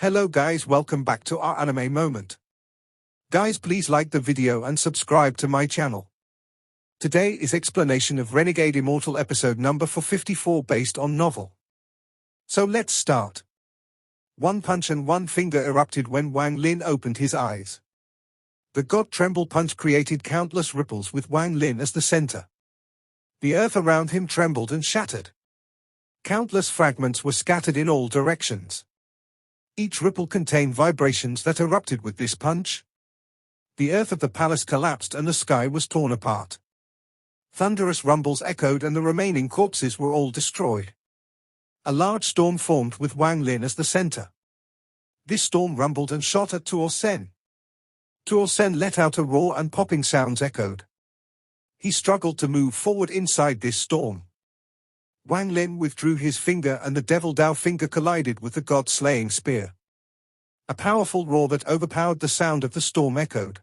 Hello guys, welcome back to our anime moment. Guys, please like the video and subscribe to my channel. Today is explanation of Renegade Immortal episode number 454 based on novel. So let's start. One punch and one finger erupted when Wang Lin opened his eyes. The God Tremble punch created countless ripples with Wang Lin as the center. The earth around him trembled and shattered. Countless fragments were scattered in all directions. Each ripple contained vibrations that erupted with this punch. The earth of the palace collapsed and the sky was torn apart. Thunderous rumbles echoed and the remaining corpses were all destroyed. A large storm formed with Wang Lin as the center. This storm rumbled and shot at Tuo Sen. Tuo Sen let out a roar and popping sounds echoed. He struggled to move forward inside this storm. Wang Lin withdrew his finger and the Devil Dao finger collided with the God-slaying spear. A powerful roar that overpowered the sound of the storm echoed.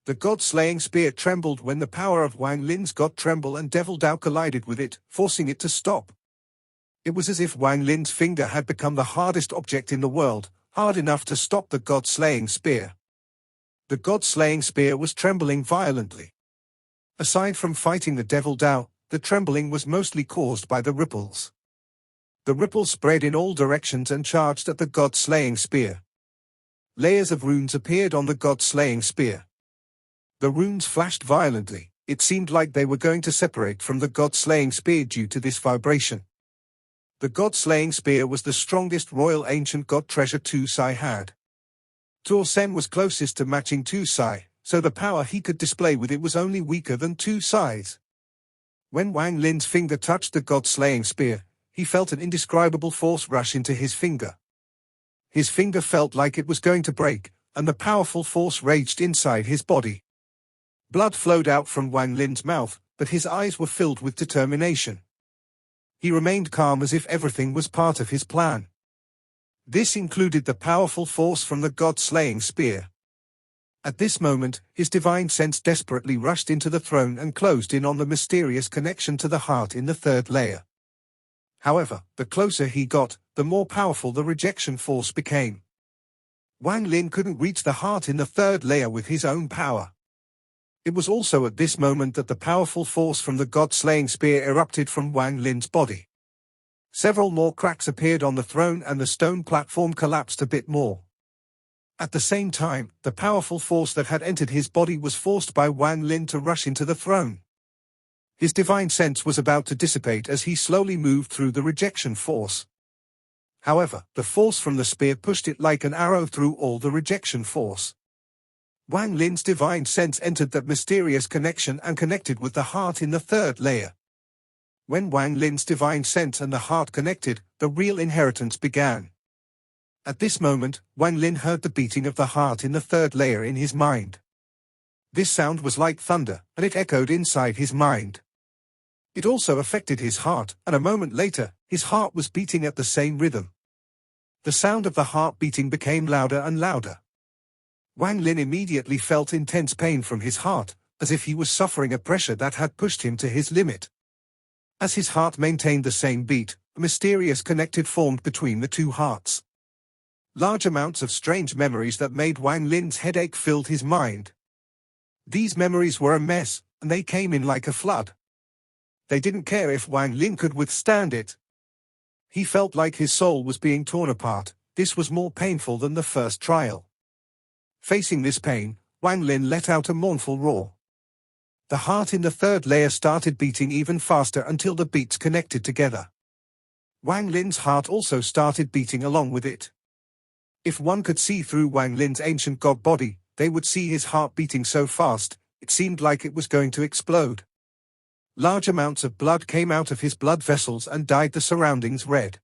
The God-slaying spear trembled when the power of Wang Lin's God Tremble and Devil Dao collided with it, forcing it to stop. It was as if Wang Lin's finger had become the hardest object in the world, hard enough to stop the God-slaying spear. The God-slaying spear was trembling violently. Aside from fighting the Devil Dao, the trembling was mostly caused by the ripples. The ripples spread in all directions and charged at the God-slaying spear. Layers of runes appeared on the God-slaying spear. The runes flashed violently. It seemed like they were going to separate from the God-slaying spear due to this vibration. The God-slaying spear was the strongest royal ancient god treasure Tu Sai had. Tuo Sen was closest to matching Tu Sai, so the power he could display with it was only weaker than Tu Sai's. When Wang Lin's finger touched the God-slaying spear, he felt an indescribable force rush into his finger. His finger felt like it was going to break, and the powerful force raged inside his body. Blood flowed out from Wang Lin's mouth, but his eyes were filled with determination. He remained calm as if everything was part of his plan. This included the powerful force from the God-slaying spear. At this moment, his divine sense desperately rushed into the throne and closed in on the mysterious connection to the heart in the third layer. However, the closer he got, the more powerful the rejection force became. Wang Lin couldn't reach the heart in the third layer with his own power. It was also at this moment that the powerful force from the God-slaying spear erupted from Wang Lin's body. Several more cracks appeared on the throne and the stone platform collapsed a bit more. At the same time, the powerful force that had entered his body was forced by Wang Lin to rush into the throne. His divine sense was about to dissipate as he slowly moved through the rejection force. However, the force from the spear pushed it like an arrow through all the rejection force. Wang Lin's divine sense entered that mysterious connection and connected with the heart in the third layer. When Wang Lin's divine sense and the heart connected, the real inheritance began. At this moment, Wang Lin heard the beating of the heart in the third layer in his mind. This sound was like thunder, and it echoed inside his mind. It also affected his heart, and a moment later, his heart was beating at the same rhythm. The sound of the heart beating became louder and louder. Wang Lin immediately felt intense pain from his heart, as if he was suffering a pressure that had pushed him to his limit. As his heart maintained the same beat, a mysterious connection formed between the two hearts. Large amounts of strange memories that made Wang Lin's headache filled his mind. These memories were a mess, and they came in like a flood. They didn't care if Wang Lin could withstand it. He felt like his soul was being torn apart. This was more painful than the first trial. Facing this pain, Wang Lin let out a mournful roar. The heart in the third layer started beating even faster until the beats connected together. Wang Lin's heart also started beating along with it. If one could see through Wang Lin's ancient god body, they would see his heart beating so fast, it seemed like it was going to explode. Large amounts of blood came out of his blood vessels and dyed the surroundings red.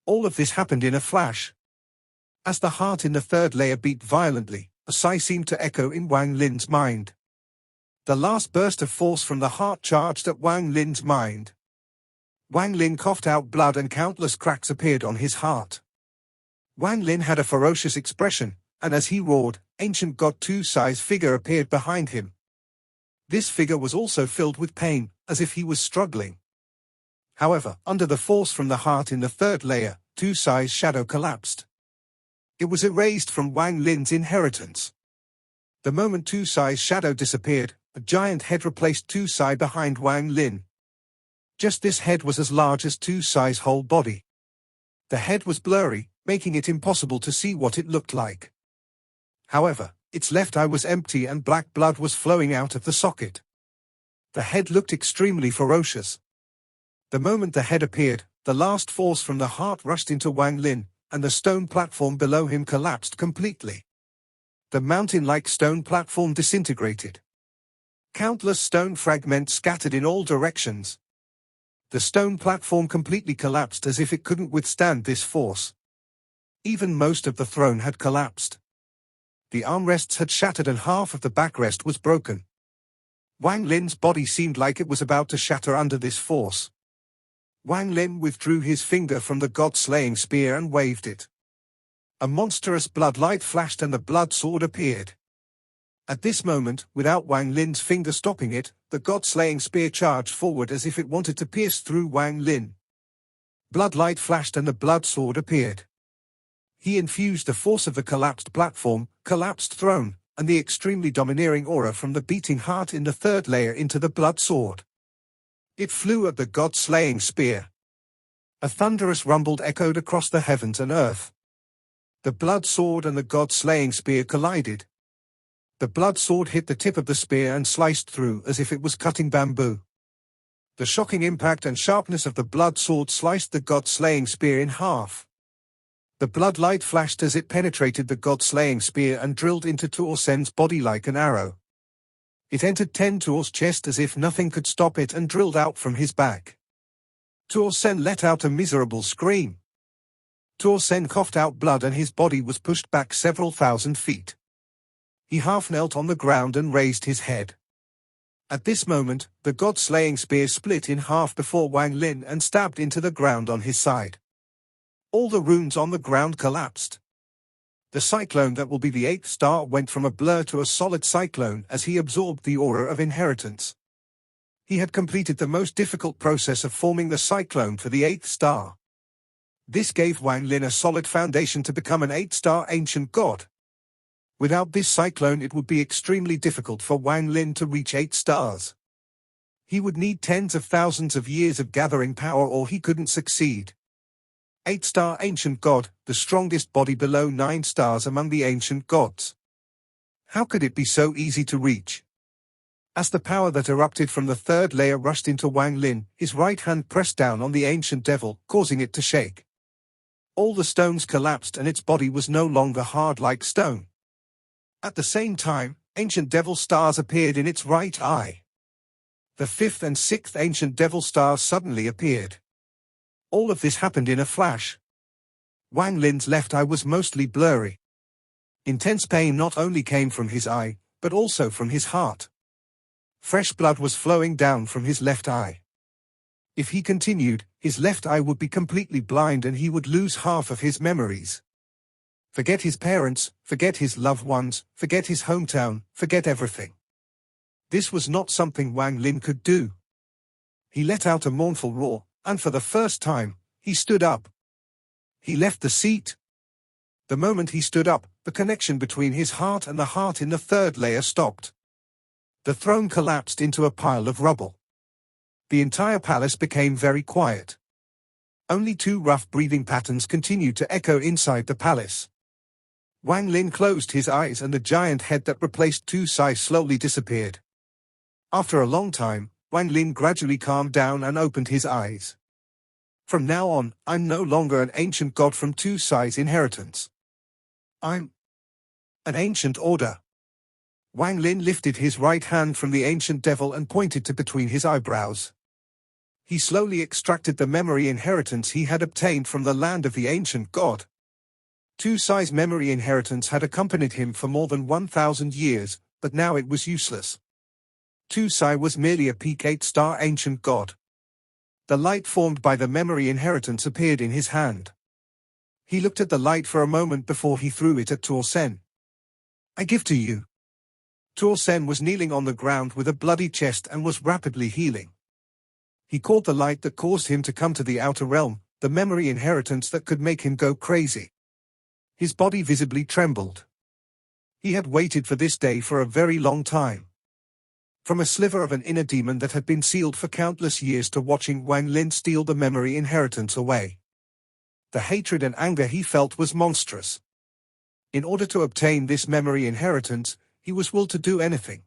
All of this happened in a flash. As the heart in the third layer beat violently, a sigh seemed to echo in Wang Lin's mind. The last burst of force from the heart charged at Wang Lin's mind. Wang Lin coughed out blood and countless cracks appeared on his heart. Wang Lin had a ferocious expression, and as he roared, ancient god Tu Sai's figure appeared behind him. This figure was also filled with pain, as if he was struggling. However, under the force from the heart in the third layer, Tu Sai's shadow collapsed. It was erased from Wang Lin's inheritance. The moment Tu Sai's shadow disappeared, a giant head replaced Tu Sai behind Wang Lin. Just this head was as large as Tu Sai's whole body. The head was blurry, making it impossible to see what it looked like. However, its left eye was empty and black blood was flowing out of the socket. The head looked extremely ferocious. The moment the head appeared, the last force from the heart rushed into Wang Lin, and the stone platform below him collapsed completely. The mountain-like stone platform disintegrated. Countless stone fragments scattered in all directions. The stone platform completely collapsed as if it couldn't withstand this force. Even most of the throne had collapsed. The armrests had shattered and half of the backrest was broken. Wang Lin's body seemed like it was about to shatter under this force. Wang Lin withdrew his finger from the god-slaying spear and waved it. A monstrous blood light flashed and the blood sword appeared. At this moment, without Wang Lin's finger stopping it, the god-slaying spear charged forward as if it wanted to pierce through Wang Lin. Blood light flashed and the blood sword appeared. He infused the force of the collapsed platform, collapsed throne, and the extremely domineering aura from the beating heart in the third layer into the blood sword. It flew at the god-slaying spear. A thunderous rumble echoed across the heavens and earth. The blood sword and the god-slaying spear collided. The blood sword hit the tip of the spear and sliced through as if it was cutting bamboo. The shocking impact and sharpness of the blood sword sliced the god-slaying spear in half. The blood light flashed as it penetrated the god-slaying spear and drilled into Tuo Sen's body like an arrow. It entered Tuo's chest as if nothing could stop it and drilled out from his back. Tuo Sen let out a miserable scream. Tuo Sen coughed out blood and his body was pushed back several thousand feet. He half knelt on the ground and raised his head. At this moment, the god-slaying spear split in half before Wang Lin and stabbed into the ground on his side. All the runes on the ground collapsed. The cyclone that will be the 8th star went from a blur to a solid cyclone as he absorbed the aura of inheritance. He had completed the most difficult process of forming the cyclone for the 8th star. This gave Wang Lin a solid foundation to become an 8-star ancient god. Without this cyclone it would be extremely difficult for Wang Lin to reach 8 stars. He would need tens of thousands of years of gathering power or he couldn't succeed. 8-star ancient god, the strongest body below 9 stars among the ancient gods. How could it be so easy to reach? As the power that erupted from the third layer rushed into Wang Lin, his right hand pressed down on the ancient devil, causing it to shake. All the stones collapsed and its body was no longer hard like stone. At the same time, ancient devil stars appeared in its right eye. The 5th and 6th ancient devil stars suddenly appeared. All of this happened in a flash. Wang Lin's left eye was mostly blurry. Intense pain not only came from his eye, but also from his heart. Fresh blood was flowing down from his left eye. If he continued, his left eye would be completely blind and he would lose half of his memories. Forget his parents, forget his loved ones, forget his hometown, forget everything. This was not something Wang Lin could do. He let out a mournful roar, and for the first time, he stood up. He left the seat. The moment he stood up, the connection between his heart and the heart in the third layer stopped. The throne collapsed into a pile of rubble. The entire palace became very quiet. Only 2 rough breathing patterns continued to echo inside the palace. Wang Lin closed his eyes and the giant head that replaced Tu Sai slowly disappeared. After a long time, Wang Lin gradually calmed down and opened his eyes. From now on, I'm no longer an ancient god from Tu Sai's inheritance. I'm an ancient order. Wang Lin lifted his right hand from the ancient devil and pointed to between his eyebrows. He slowly extracted the memory inheritance he had obtained from the land of the ancient god. Tu Sai's memory inheritance had accompanied him for more than 1,000 years, but now it was useless. Tu Sai was merely a peak 8-star ancient god. The light formed by the memory inheritance appeared in his hand. He looked at the light for a moment before he threw it at Tuo Sen. I give to you. Tuo Sen was kneeling on the ground with a bloody chest and was rapidly healing. He caught the light that caused him to come to the outer realm, the memory inheritance that could make him go crazy. His body visibly trembled. He had waited for this day for a very long time. From a sliver of an inner demon that had been sealed for countless years to watching Wang Lin steal the memory inheritance away. The hatred and anger he felt was monstrous. In order to obtain this memory inheritance, he was willing to do anything.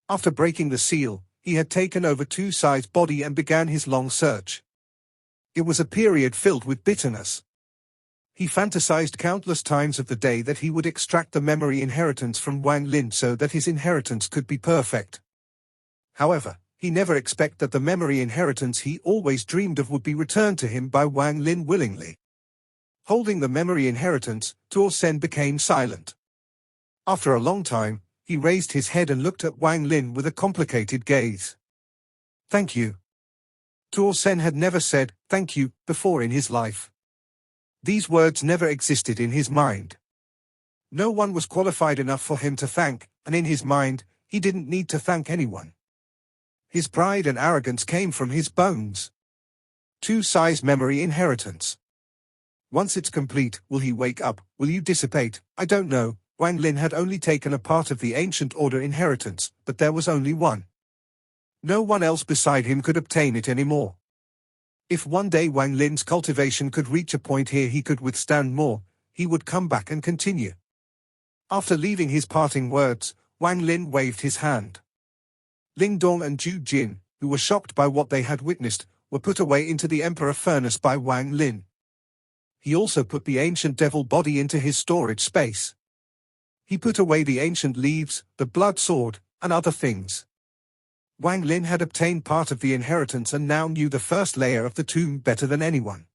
After breaking the seal, he had taken over Tu Sai's body and began his long search. It was a period filled with bitterness. He fantasized countless times of the day that he would extract the memory inheritance from Wang Lin so that his inheritance could be perfect. However, he never expected that the memory inheritance he always dreamed of would be returned to him by Wang Lin willingly. Holding the memory inheritance, Tuo Sen became silent. After a long time, he raised his head and looked at Wang Lin with a complicated gaze. "Thank you." Tuo Sen had never said, "thank you," before in his life. These words never existed in his mind. No one was qualified enough for him to thank, and in his mind, he didn't need to thank anyone. His pride and arrogance came from his bones. Tu Sai's memory inheritance. Once it's complete, will he wake up, will you dissipate? I don't know. Wang Lin had only taken a part of the ancient order inheritance, but there was only one. No one else beside him could obtain it anymore. If one day Wang Lin's cultivation could reach a point here he could withstand more, he would come back and continue. After leaving his parting words, Wang Lin waved his hand. Ling Dong and Zhu Jin, who were shocked by what they had witnessed, were put away into the Emperor Furnace by Wang Lin. He also put the ancient devil body into his storage space. He put away the ancient leaves, the blood sword, and other things. Wang Lin had obtained part of the inheritance and now knew the first layer of the tomb better than anyone.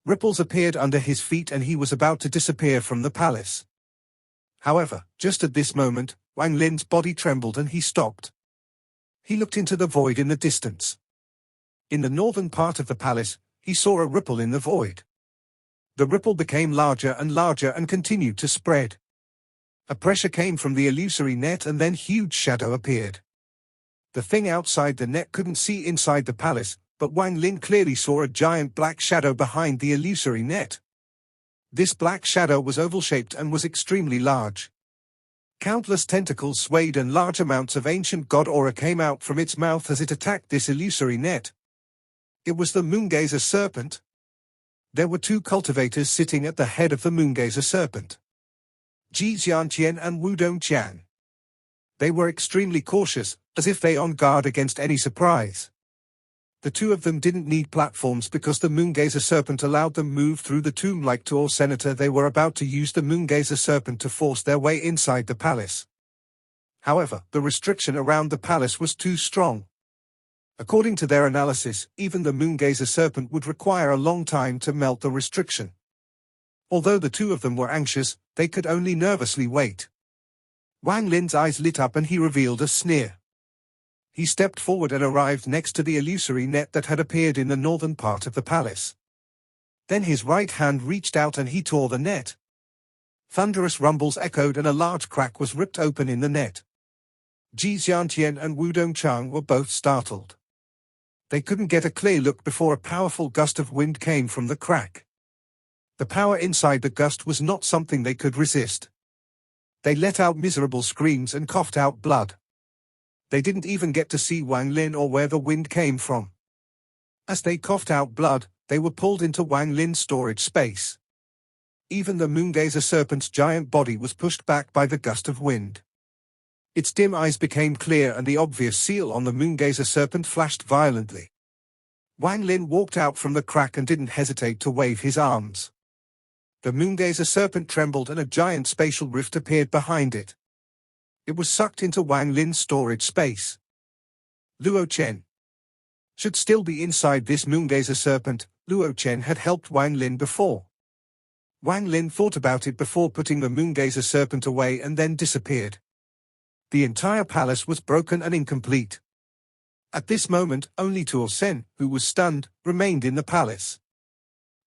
Ripples appeared under his feet and he was about to disappear from the palace. However, just at this moment, Wang Lin's body trembled and he stopped. He looked into the void in the distance. In the northern part of the palace, he saw a ripple in the void. The ripple became larger and continued to spread. A pressure came from the illusory net and then huge shadow appeared. The thing outside the net couldn't see inside the palace, but Wang Lin clearly saw a giant black shadow behind the illusory net. This black shadow was oval-shaped and was extremely large. Countless tentacles swayed and large amounts of ancient god aura came out from its mouth as it attacked this illusory net. It was the Moongazer serpent. There were two cultivators sitting at the head of the Moongazer serpent. Ji Xianqian and Wu Dongqian. They were extremely cautious, as if they on guard against any surprise. The two of them didn't need platforms because the Moongazer serpent allowed them move through the tomb like Tuo Senator. They were about to use the Moongazer serpent to force their way inside the palace. However, the restriction around the palace was too strong. According to their analysis, even the Moongazer serpent would require a long time to melt the restriction. Although the two of them were anxious, they could only nervously wait. Wang Lin's eyes lit up and he revealed a sneer. He stepped forward and arrived next to the illusory net that had appeared in the northern part of the palace. Then his right hand reached out and he tore the net. Thunderous rumbles echoed and a large crack was ripped open in the net. Ji Xianqian and Wu Dongqian were both startled. They couldn't get a clear look before a powerful gust of wind came from the crack. The power inside the gust was not something they could resist. They let out miserable screams and coughed out blood. They didn't even get to see Wang Lin or where the wind came from. As they coughed out blood, they were pulled into Wang Lin's storage space. Even the Moongazer serpent's giant body was pushed back by the gust of wind. Its dim eyes became clear and the obvious seal on the Moongazer serpent flashed violently. Wang Lin walked out from the crack and didn't hesitate to wave his arms. The Moongazer serpent trembled and a giant spatial rift appeared behind it. It was sucked into Wang Lin's storage space. Luo Chen should still be inside this Moongazer serpent. Luo Chen had helped Wang Lin before. Wang Lin thought about it before putting the Moongazer serpent away and then disappeared. The entire palace was broken and incomplete. At this moment, only Tuo Sen, who was stunned, remained in the palace.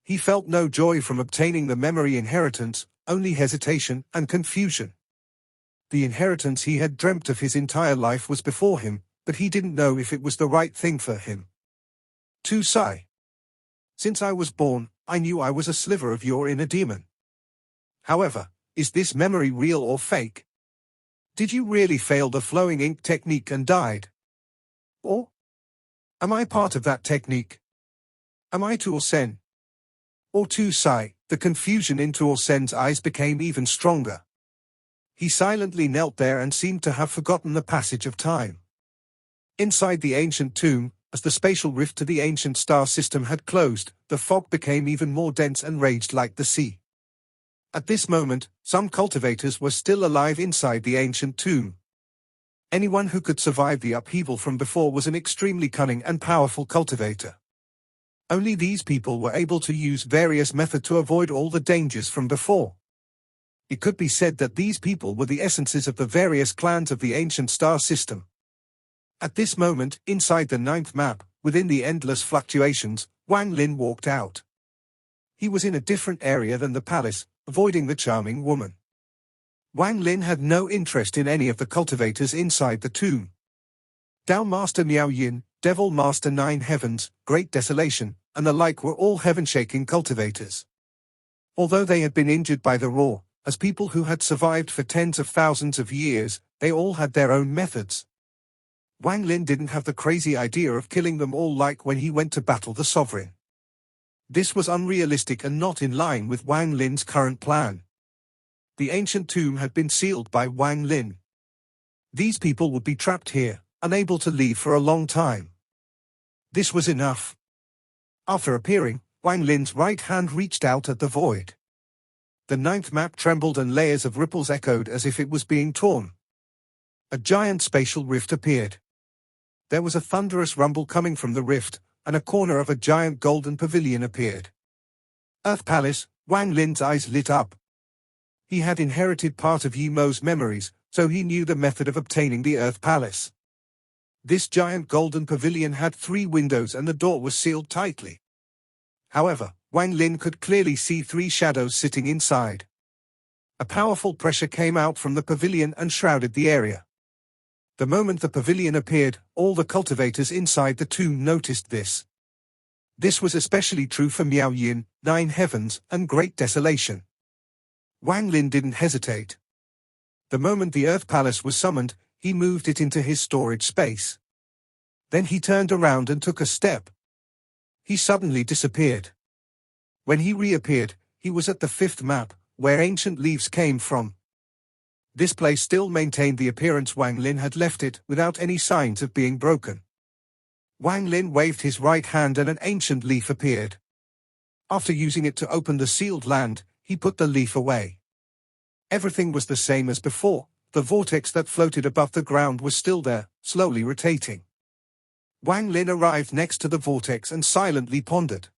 He felt no joy from obtaining the memory inheritance, only hesitation and confusion. The inheritance he had dreamt of his entire life was before him, but he didn't know if it was the right thing for him. Tu Sai. Since I was born, I knew I was a sliver of your inner demon. However, is this memory real or fake? Did you really fail the flowing ink technique and died? Or am I part of that technique? Am I Tuol Sen? Or Tu Sai? The confusion in Tuol Sen's eyes became even stronger. He silently knelt there and seemed to have forgotten the passage of time. Inside the ancient tomb, as the spatial rift to the ancient star system had closed, the fog became even more dense and raged like the sea. At this moment, some cultivators were still alive inside the ancient tomb. Anyone who could survive the upheaval from before was an extremely cunning and powerful cultivator. Only these people were able to use various methods to avoid all the dangers from before. It could be said that these people were the essences of the various clans of the ancient star system. At this moment, inside the 9th map, within the endless fluctuations, Wang Lin walked out. He was in a different area than the palace, avoiding the charming woman. Wang Lin had no interest in any of the cultivators inside the tomb. Tao Master Miao Yin, Devil Master 9 Heavens, Great Desolation, and the like were all heaven-shaking cultivators. Although they had been injured by the roar, as people who had survived for tens of thousands of years, they all had their own methods. Wang Lin didn't have the crazy idea of killing them all like when he went to battle the Sovereign. This was unrealistic and not in line with Wang Lin's current plan. The ancient tomb had been sealed by Wang Lin. These people would be trapped here, unable to leave for a long time. This was enough. After appearing, Wang Lin's right hand reached out at the void. The 9th map trembled and layers of ripples echoed as if it was being torn. A giant spatial rift appeared. There was a thunderous rumble coming from the rift, and a corner of a giant golden pavilion appeared. Earth Palace. Wang Lin's eyes lit up. He had inherited part of Yi Mo's memories, so he knew the method of obtaining the Earth Palace. This giant golden pavilion had 3 windows and the door was sealed tightly. However, Wang Lin could clearly see 3 shadows sitting inside. A powerful pressure came out from the pavilion and shrouded the area. The moment the pavilion appeared, all the cultivators inside the tomb noticed this. This was especially true for Miao Yin, 9 Heavens, and Great Desolation. Wang Lin didn't hesitate. The moment the Earth Palace was summoned, he moved it into his storage space. Then he turned around and took a step. He suddenly disappeared. When he reappeared, he was at the 5th map, where ancient leaves came from. This place still maintained the appearance Wang Lin had left it, without any signs of being broken. Wang Lin waved his right hand and an ancient leaf appeared. After using it to open the sealed land, he put the leaf away. Everything was the same as before. The vortex that floated above the ground was still there, slowly rotating. Wang Lin arrived next to the vortex and silently pondered.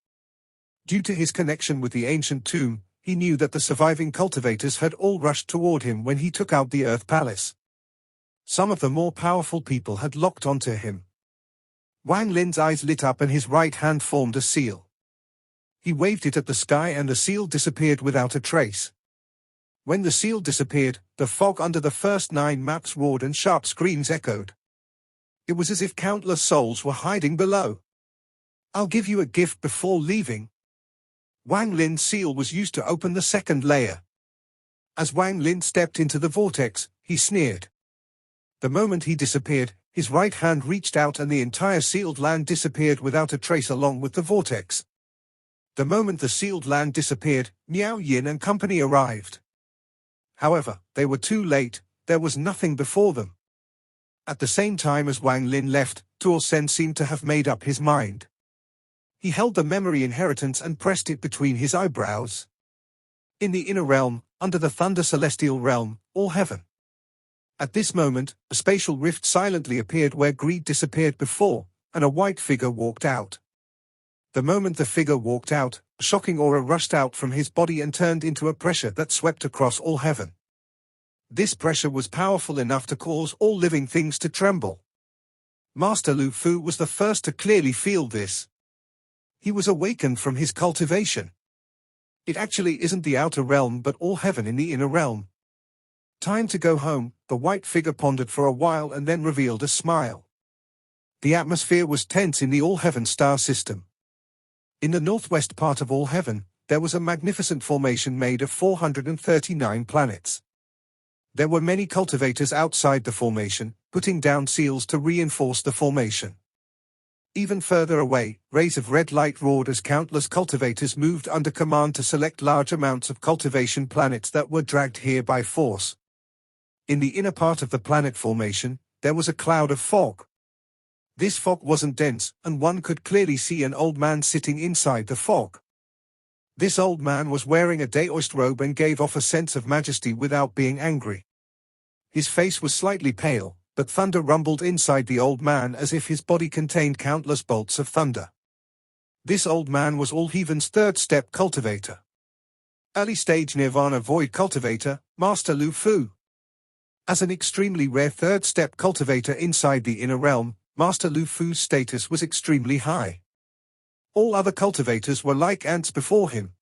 Due to his connection with the ancient tomb, he knew that the surviving cultivators had all rushed toward him when he took out the Earth Palace. Some of the more powerful people had locked onto him. Wang Lin's eyes lit up and his right hand formed a seal. He waved it at the sky and the seal disappeared without a trace. When the seal disappeared, the fog under the first 9 maps roared and sharp screams echoed. It was as if countless souls were hiding below. "I'll give you a gift before leaving." Wang Lin's seal was used to open the 2nd layer. As Wang Lin stepped into the vortex, he sneered. The moment he disappeared, his right hand reached out and the entire sealed land disappeared without a trace along with the vortex. The moment the sealed land disappeared, Miao Yin and company arrived. However, they were too late. There was nothing before them. At the same time as Wang Lin left, Tuol Sen seemed to have made up his mind. He held the memory inheritance and pressed it between his eyebrows. In the inner realm, under the Thunder Celestial Realm, all heaven. At this moment, a spatial rift silently appeared where greed disappeared before, and a white figure walked out. The moment the figure walked out, a shocking aura rushed out from his body and turned into a pressure that swept across all heaven. This pressure was powerful enough to cause all living things to tremble. Master Lu Fu was the first to clearly feel this. He was awakened from his cultivation. It actually isn't the outer realm but all heaven in the inner realm. Time to go home, the white figure pondered for a while and then revealed a smile. The atmosphere was tense in the all-heaven star system. In the northwest part of all heaven, there was a magnificent formation made of 439 planets. There were many cultivators outside the formation, putting down seals to reinforce the formation. Even further away, rays of red light roared as countless cultivators moved under command to select large amounts of cultivation planets that were dragged here by force. In the inner part of the planet formation, there was a cloud of fog. This fog wasn't dense, and one could clearly see an old man sitting inside the fog. This old man was wearing a Daoist robe and gave off a sense of majesty without being angry. His face was slightly pale, but thunder rumbled inside the old man as if his body contained countless bolts of thunder. This old man was all heathen's third-step cultivator. Early-stage Nirvana Void cultivator, Master Lu Fu. As an extremely rare third-step cultivator inside the inner realm, Master Lu Fu's status was extremely high. All other cultivators were like ants before him.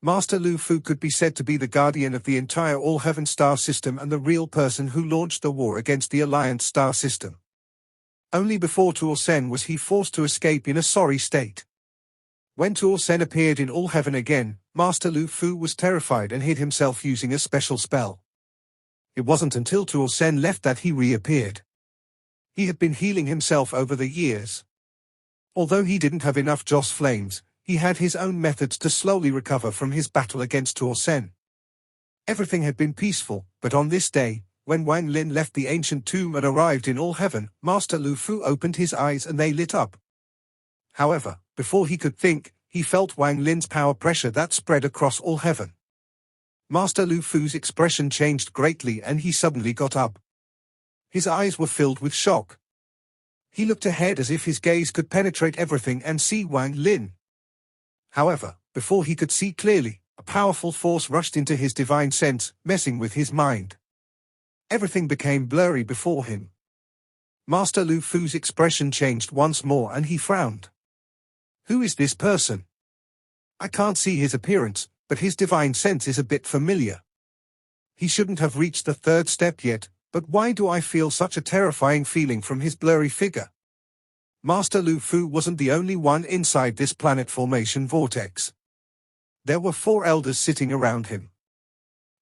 Master Lu Fu could be said to be the guardian of the entire All-Heaven star system and the real person who launched the war against the Alliance star system. Only before Tuol Sen was he forced to escape in a sorry state. When Tuol Sen appeared in All-Heaven again, Master Lu Fu was terrified and hid himself using a special spell. It wasn't until Tuol Sen left that he reappeared. He had been healing himself over the years. Although he didn't have enough Joss flames, he had his own methods to slowly recover from his battle against Tuol Sen. Everything had been peaceful, but on this day, when Wang Lin left the ancient tomb and arrived in All-Heaven, Master Lu Fu opened his eyes and they lit up. However, before he could think, he felt Wang Lin's power pressure that spread across All-Heaven. Master Lu Fu's expression changed greatly and he suddenly got up. His eyes were filled with shock. He looked ahead as if his gaze could penetrate everything and see Wang Lin. However, before he could see clearly, a powerful force rushed into his divine sense, messing with his mind. Everything became blurry before him. Master Lu Fu's expression changed once more and he frowned. Who is this person? I can't see his appearance, but his divine sense is a bit familiar. He shouldn't have reached the third step yet, but why do I feel such a terrifying feeling from his blurry figure? Master Lu Fu wasn't the only one inside this planet formation vortex. There were 4 elders sitting around him.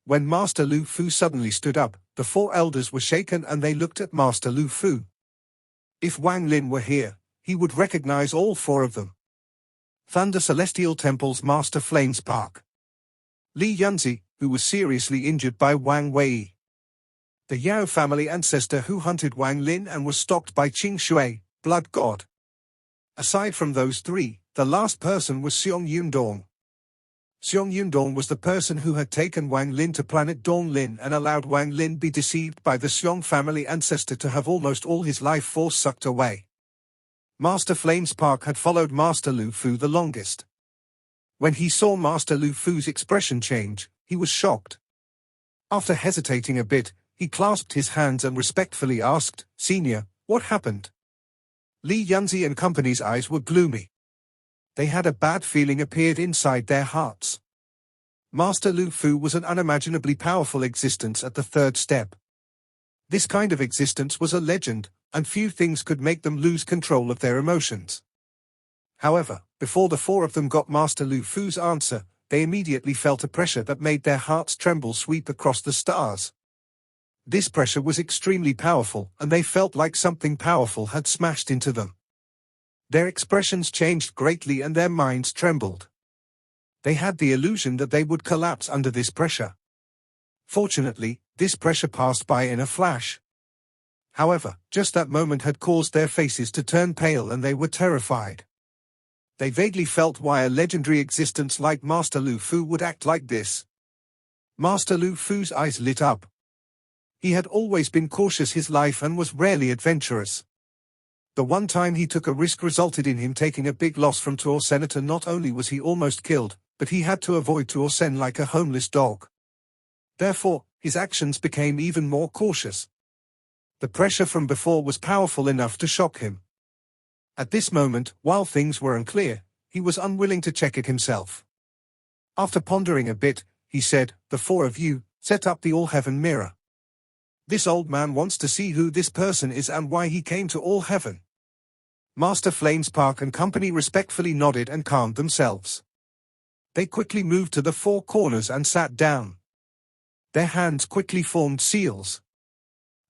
When Master Lu Fu suddenly stood up, the 4 elders were shaken and they looked at Master Lu Fu. If Wang Lin were here, he would recognize all 4 of them. Thunder Celestial Temple's Master Flamespark. Li Yunzi, who was seriously injured by Wang Wei. The Yao family ancestor who hunted Wang Lin and was stalked by Qing Shui, Blood God. Aside from those 3, the last person was Xiong Yundong. Xiong Yundong was the person who had taken Wang Lin to planet Dong Lin and allowed Wang Lin be deceived by the Xiong family ancestor to have almost all his life force sucked away. Master Flamespark had followed Master Lu Fu the longest. When he saw Master Lu Fu's expression change, he was shocked. After hesitating a bit, he clasped his hands and respectfully asked, "Senior, what happened?" Li Yunzi and company's eyes were gloomy. They had a bad feeling appeared inside their hearts. Master Lu Fu was an unimaginably powerful existence at the third step. This kind of existence was a legend, and few things could make them lose control of their emotions. However, before the 4 of them got Master Lu Fu's answer, they immediately felt a pressure that made their hearts tremble sweep across the stars. This pressure was extremely powerful, and they felt like something powerful had smashed into them. Their expressions changed greatly and their minds trembled. They had the illusion that they would collapse under this pressure. Fortunately, this pressure passed by in a flash. However, just that moment had caused their faces to turn pale and they were terrified. They vaguely felt why a legendary existence like Master Lu Fu would act like this. Master Lu Fu's eyes lit up. He had always been cautious his life and was rarely adventurous. The one time he took a risk resulted in him taking a big loss from Tuol Senator. Not only was he almost killed, but he had to avoid Tuol Sen like a homeless dog. Therefore, his actions became even more cautious. The pressure from before was powerful enough to shock him. At this moment, while things were unclear, he was unwilling to check it himself. After pondering a bit, he said, "The 4 of you, set up the All-Heaven mirror. This old man wants to see who this person is and why he came to All-Heaven." Master Flamespark and company respectfully nodded and calmed themselves. They quickly moved to the four corners and sat down. Their hands quickly formed seals.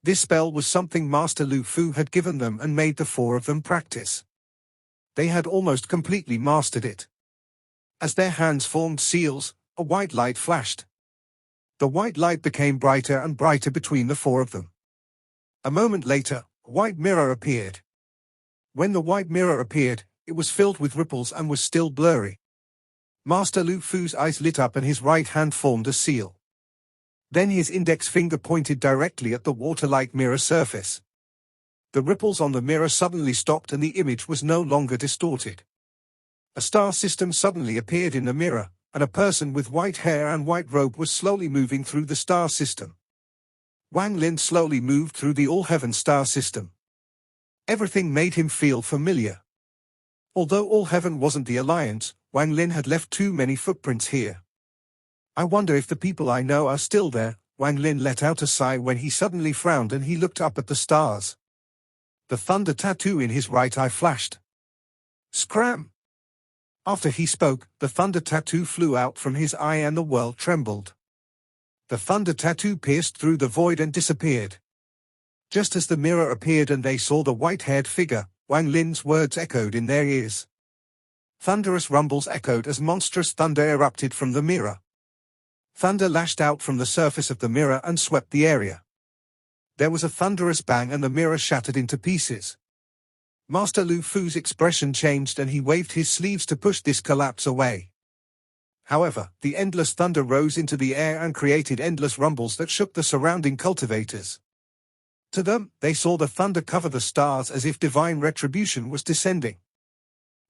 This spell was something Master Lu Fu had given them and made the four of them practice. They had almost completely mastered it. As their hands formed seals, a white light flashed. The white light became brighter and brighter between the four of them. A moment later, a white mirror appeared. When the white mirror appeared, it was filled with ripples and was still blurry. Master Lu Fu's eyes lit up and his right hand formed a seal. Then his index finger pointed directly at the water-like mirror surface. The ripples on the mirror suddenly stopped and the image was no longer distorted. A star system suddenly appeared in the mirror, and a person with white hair and white robe was slowly moving through the star system. Wang Lin slowly moved through the all-heaven star system. Everything made him feel familiar. Although all-heaven wasn't the alliance, Wang Lin had left too many footprints here. I wonder if the people I know are still there. Wang Lin let out a sigh when he suddenly frowned and he looked up at the stars. The thunder tattoo in his right eye flashed. Scram! After he spoke, the thunder tattoo flew out from his eye and the world trembled. The thunder tattoo pierced through the void and disappeared. Just as the mirror appeared and they saw the white-haired figure, Wang Lin's words echoed in their ears. Thunderous rumbles echoed as monstrous thunder erupted from the mirror. Thunder lashed out from the surface of the mirror and swept the area. There was a thunderous bang and the mirror shattered into pieces. Master Lu Fu's expression changed and he waved his sleeves to push this collapse away. However, the endless thunder rose into the air and created endless rumbles that shook the surrounding cultivators. To them, they saw the thunder cover the stars as if divine retribution was descending.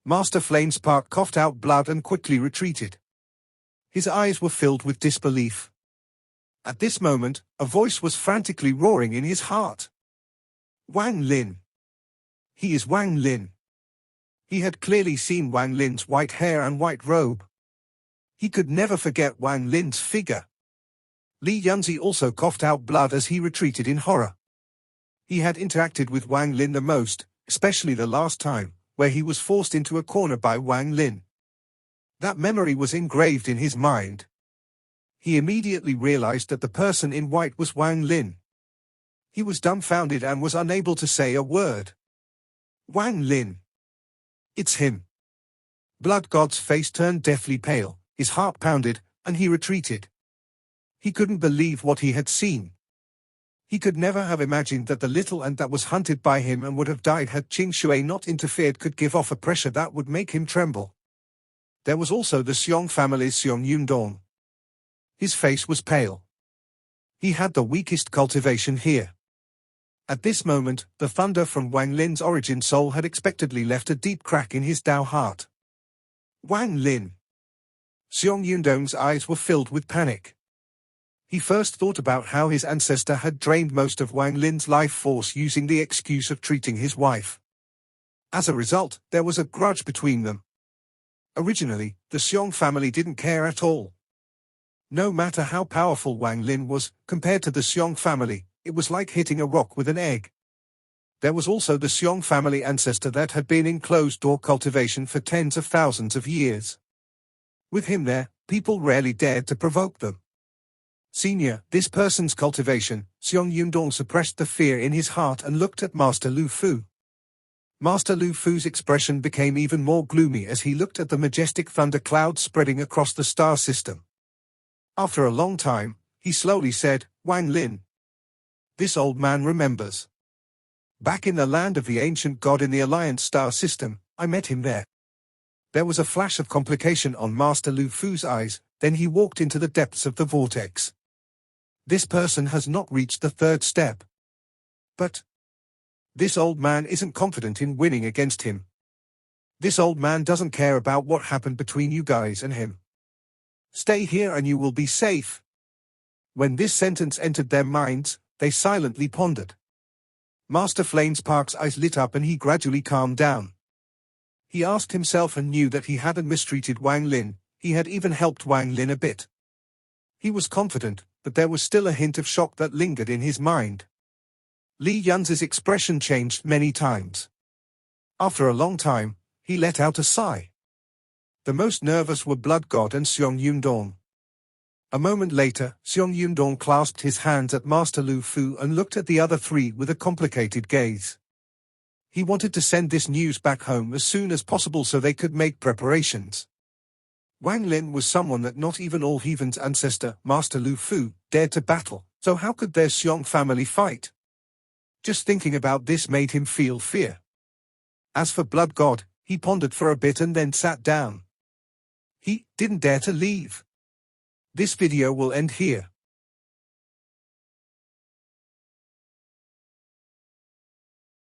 Master Flamespark coughed out blood and quickly retreated. His eyes were filled with disbelief. At this moment, a voice was frantically roaring in his heart. Wang Lin. He is Wang Lin. He had clearly seen Wang Lin's white hair and white robe. He could never forget Wang Lin's figure. Li Yunzi also coughed out blood as he retreated in horror. He had interacted with Wang Lin the most, especially the last time, where he was forced into a corner by Wang Lin. That memory was engraved in his mind. He immediately realized that the person in white was Wang Lin. He was dumbfounded and was unable to say a word. Wang Lin. It's him. Blood God's face turned deathly pale, his heart pounded, and he retreated. He couldn't believe what he had seen. He could never have imagined that the little ant that was hunted by him and would have died had Qing Shui not interfered could give off a pressure that would make him tremble. There was also the Xiong family's Xiong Yundong. His face was pale. He had the weakest cultivation here. At this moment, the thunder from Wang Lin's origin soul had expectedly left a deep crack in his Dao heart. Wang Lin. Xiong Yundong's eyes were filled with panic. He first thought about how his ancestor had drained most of Wang Lin's life force using the excuse of treating his wife. As a result, there was a grudge between them. Originally, the Xiong family didn't care at all. No matter how powerful Wang Lin was, compared to the Xiong family, it was like hitting a rock with an egg. There was also the Xiong family ancestor that had been in closed-door cultivation for tens of thousands of years. With him there, people rarely dared to provoke them. Senior, this person's cultivation, Xiong Yundong suppressed the fear in his heart and looked at Master Lu Fu. Master Lu Fu's expression became even more gloomy as he looked at the majestic thunder clouds spreading across the star system. After a long time, he slowly said, Wang Lin. This old man remembers. Back in the land of the ancient god in the Alliance star system, I met him there. There was a flash of complication on Master Lu Fu's eyes, then he walked into the depths of the vortex. This person has not reached the third step. But this old man isn't confident in winning against him. This old man doesn't care about what happened between you guys and him. Stay here and you will be safe. When this sentence entered their minds, they silently pondered. Master Flamespark's eyes lit up and he gradually calmed down. He asked himself and knew that he hadn't mistreated Wang Lin, he had even helped Wang Lin a bit. He was confident, but there was still a hint of shock that lingered in his mind. Li Yunzi's expression changed many times. After a long time, he let out a sigh. The most nervous were Blood God and Seong Yundong. A moment later, Seong Yundong clasped his hands at Master Lu Fu and looked at the other three with a complicated gaze. He wanted to send this news back home as soon as possible so they could make preparations. Wang Lin was someone that not even all heathen's ancestor, Master Lu Fu, dared to battle, so how could their Seong family fight? Just thinking about this made him feel fear. As for Blood God, he pondered for a bit and then sat down. He didn't dare to leave. This video will end here.